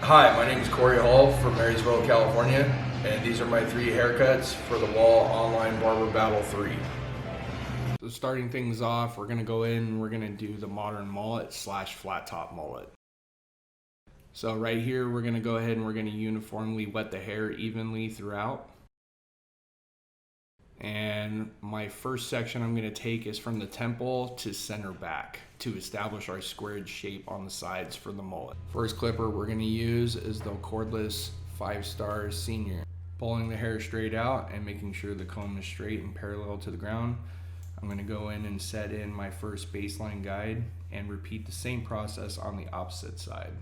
Hi, my name is Cory Hull from Marysville, California, and these are my 3 haircuts for the Wahl Online Barber Battle 3. So starting things off, we're going to go in and we're going to do the modern mullet / flat top mullet. So right here, we're going to go ahead and we're going to uniformly wet the hair evenly throughout. And my first section I'm going to take is from the temple to center back to establish our squared shape on the sides for the mullet. First clipper we're going to use is the Cordless 5-Star Senior. Pulling the hair straight out and making sure the comb is straight and parallel to the ground. I'm going to go in and set in my first baseline guide and repeat the same process on the opposite side.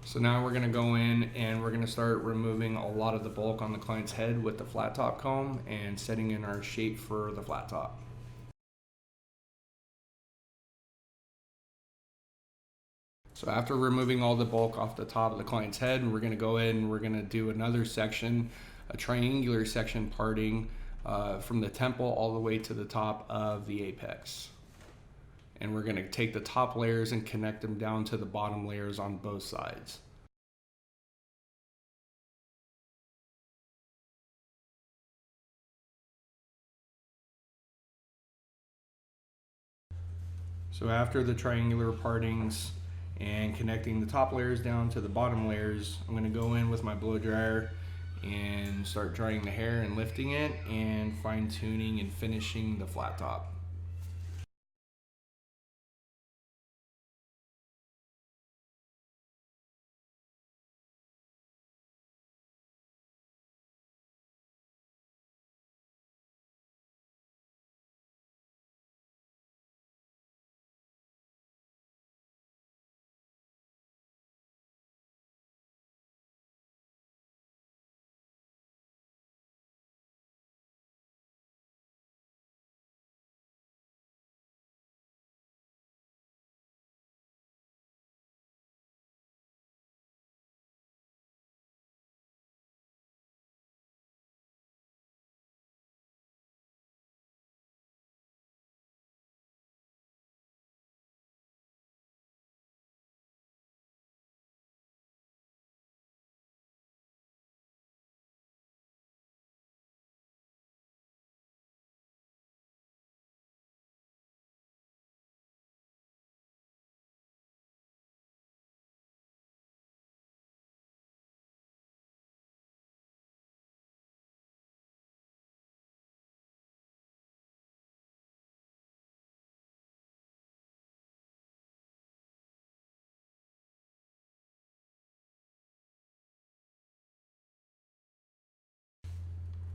So now we're going to go in and we're going to start removing a lot of the bulk on the client's head with the flat top comb and setting in our shape for the flat top. So after removing all the bulk off the top of the client's head, we're going to go in and we're going to do another section, a triangular section parting from the temple all the way to the top of the apex. And we're going to take the top layers and connect them down to the bottom layers on both sides. So after the triangular partings and connecting the top layers down to the bottom layers, I'm going to go in with my blow dryer and start drying the hair and lifting it and fine tuning and finishing the flat top.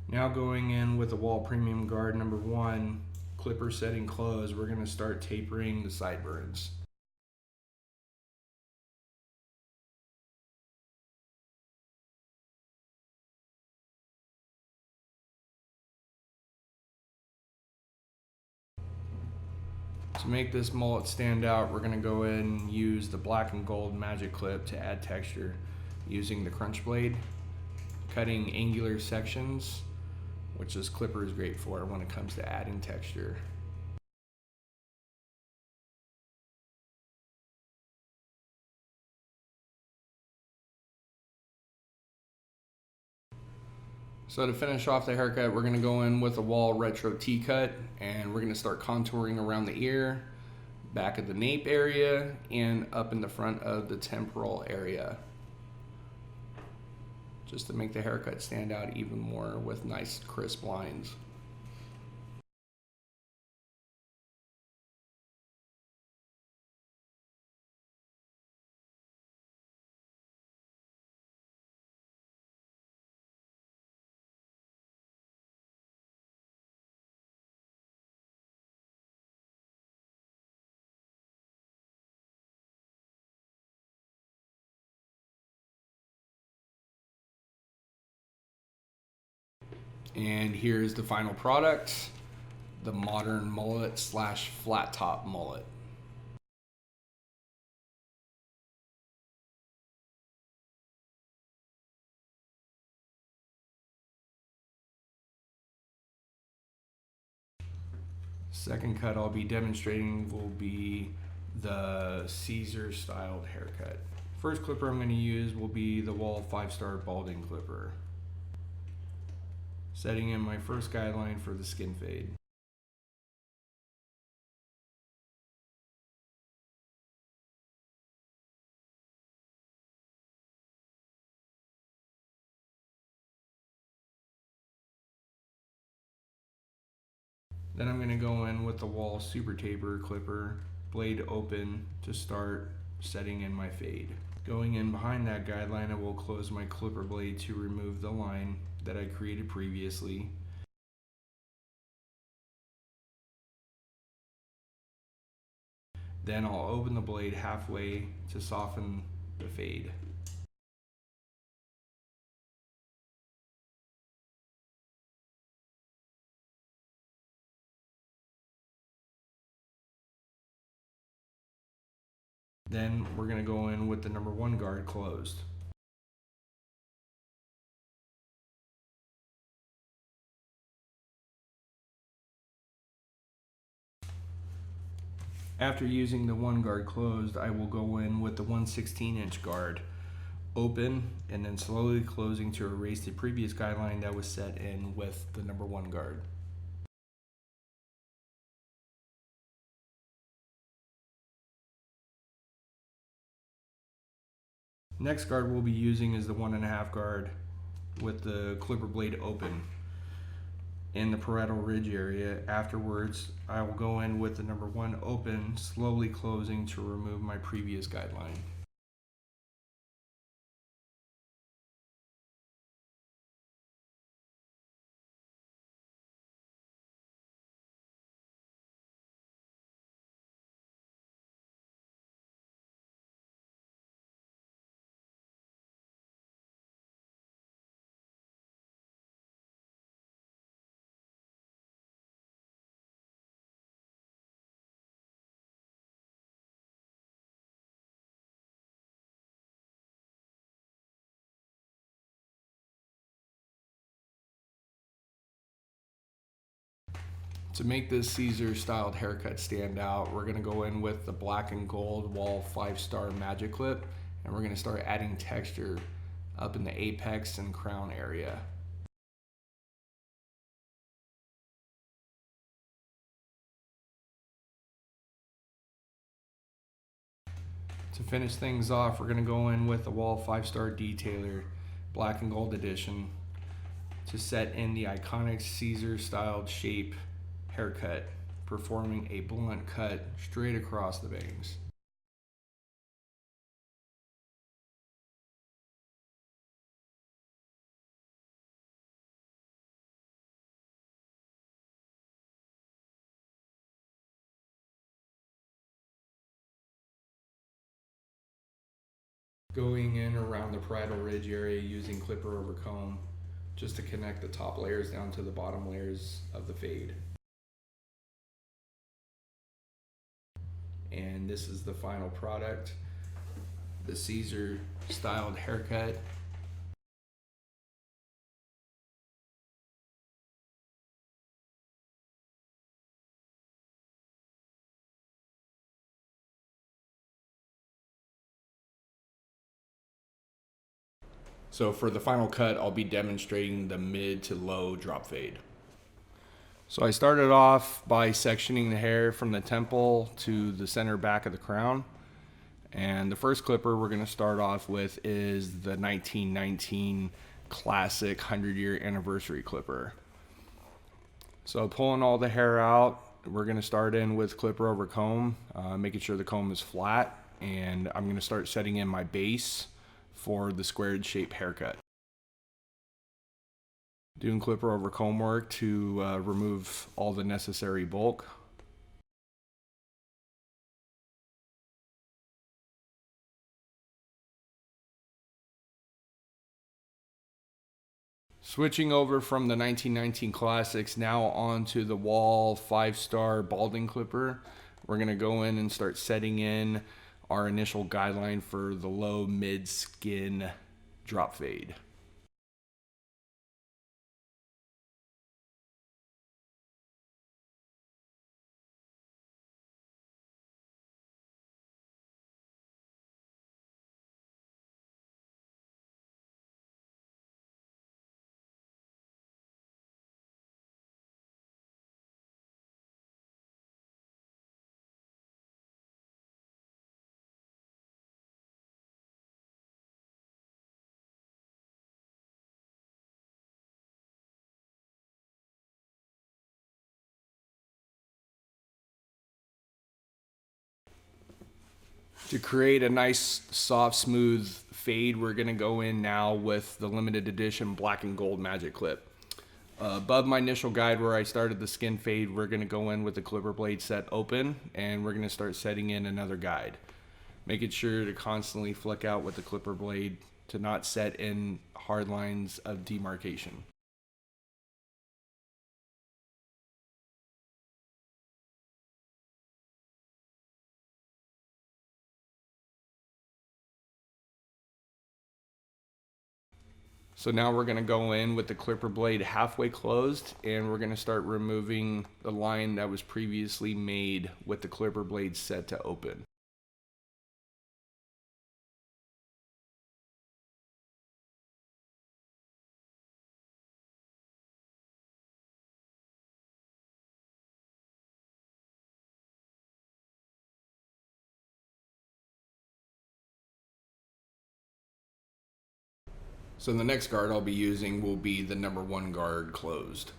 Now going in with the Wahl Premium Guard number 1, clipper setting closed, we're going to start tapering the sideburns. To make this mullet stand out, we're going to go in and use the black and gold magic clip to add texture using the crunch blade, cutting angular sections, which this clipper is great for when it comes to adding texture. So to finish off the haircut, we're going to go in with a Wahl Retro T-cut, and we're going to start contouring around the ear, back of the nape area, and up in the front of the temporal area, just to make the haircut stand out even more with nice crisp lines. And here's the final product. the modern mullet slash flat top mullet. Second cut I'll be demonstrating will be the Caesar styled haircut. First clipper I'm going to use will be the Wahl 5-star balding clipper. Setting in my first guideline for the skin fade. Then I'm going to go in with the Wahl Super Taper clipper, blade open, to start setting in my fade. Going in behind that guideline, I will close my clipper blade to remove the line that I created previously. Then I'll open the blade halfway to soften the fade. Then we're going to go in with the number 1 guard closed. After using the 1 guard closed, I will go in with the 1/16" guard open and then slowly closing to erase the previous guideline that was set in with the number 1 guard. Next guard we'll be using is the 1.5 guard with the clipper blade open in the parietal ridge area. Afterwards, I will go in with the number 1 open, slowly closing to remove my previous guideline. To make this Caesar styled haircut stand out, we're going to go in with the black and gold Wahl 5-star magic clip, and we're going to start adding texture up in the apex and crown area. To finish things off, we're going to go in with the Wahl 5-star detailer, black and gold edition, to set in the iconic Caesar styled shape haircut, performing a blunt cut straight across the bangs. Going in around the parietal ridge area using clipper over comb just to connect the top layers down to the bottom layers of the fade. And this is the final product, the Caesar styled haircut. So for the final cut, I'll be demonstrating the mid to low drop fade. So I started off by sectioning the hair from the temple to the center back of the crown. And the first clipper we're going to start off with is the 1919 classic 100-year anniversary clipper. So pulling all the hair out, we're going to start in with clipper over comb, making sure the comb is flat. And I'm going to start setting in my base for the squared shape haircut. Doing clipper over comb work to remove all the necessary bulk. Switching over from the 1919 Classics now onto the Wahl 5-star balding clipper, we're going to go in and start setting in our initial guideline for the low mid skin drop fade. To create a nice, soft, smooth fade, we're going to go in now with the limited edition black and gold magic clip. Above my initial guide where I started the skin fade, we're going to go in with the clipper blade set open, and we're going to start setting in another guide. Making sure to constantly flick out with the clipper blade to not set in hard lines of demarcation. So now we're going to go in with the clipper blade halfway closed, and we're going to start removing the line that was previously made with the clipper blade set to open. So the next guard I'll be using will be the number 1 guard closed.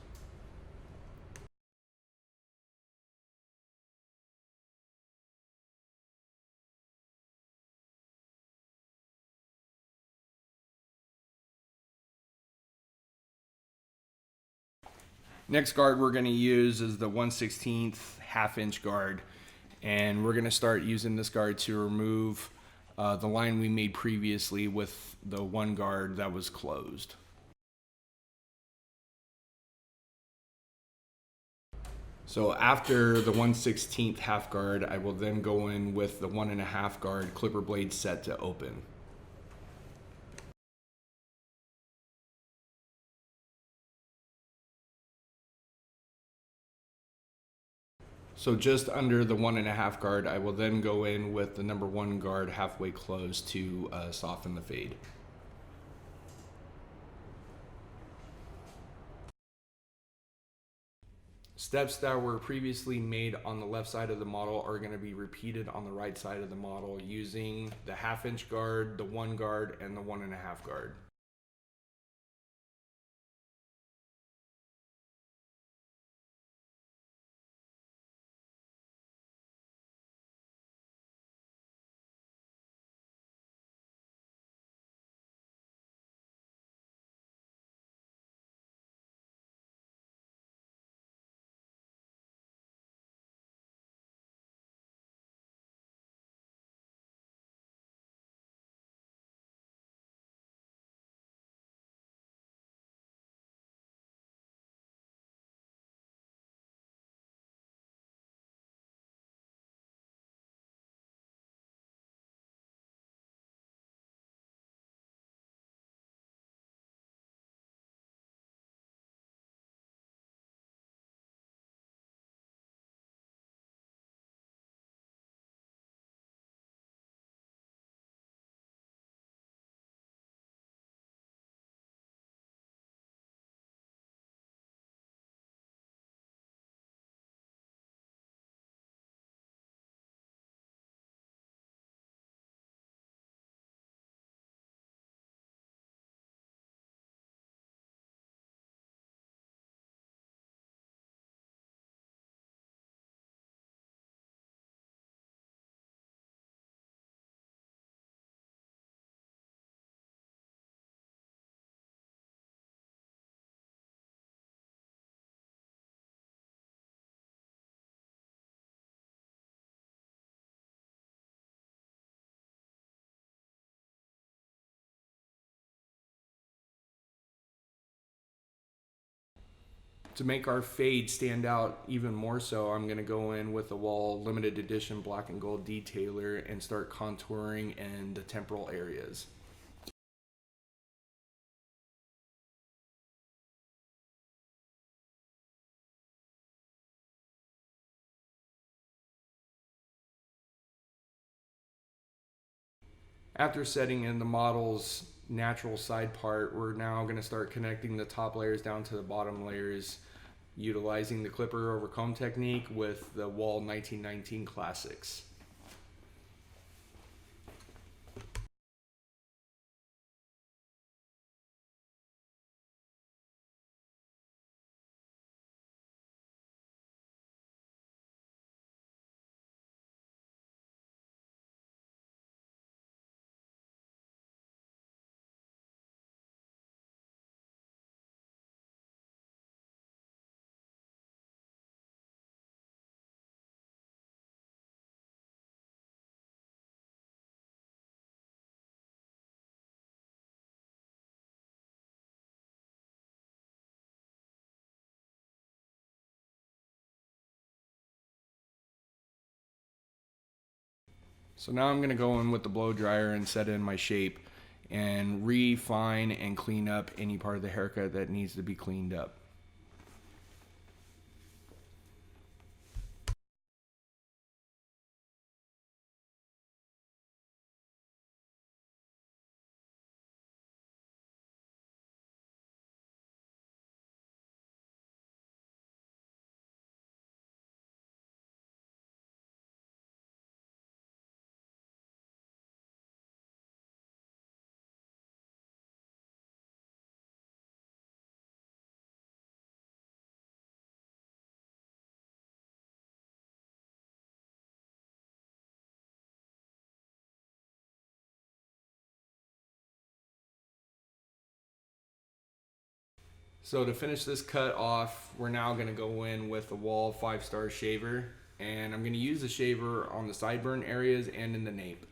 Next guard we're going to use is the 1/16 half-inch guard, and we're going to start using this guard to remove the line we made previously with the 1 guard that was closed. So after the 1/16 half guard, I will then go in with the 1.5 guard clipper blade set to open. So just under the 1.5 guard, I will then go in with the number 1 guard halfway closed to soften the fade. Steps that were previously made on the left side of the model are going to be repeated on the right side of the model using the half-inch guard, the 1 guard, and the 1.5 guard. To make our fade stand out even more so, I'm going to go in with the Wahl limited edition black and gold detailer and start contouring in the temporal areas. After setting in the model's natural side part, we're now going to start connecting the top layers down to the bottom layers, utilizing the clipper over comb technique with the Wahl 1919 Classics. So now I'm going to go in with the blow dryer and set in my shape and refine and clean up any part of the haircut that needs to be cleaned up. So to finish this cut off, we're now going to go in with the Wahl 5-star shaver, and I'm going to use the shaver on the sideburn areas and in the nape.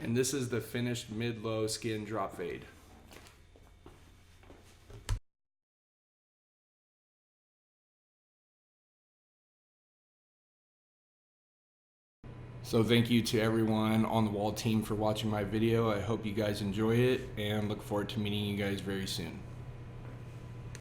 And this is the finished mid-low skin drop fade. So thank you to everyone on the Wahl team for watching my video. I hope you guys enjoy it and look forward to meeting you guys very soon.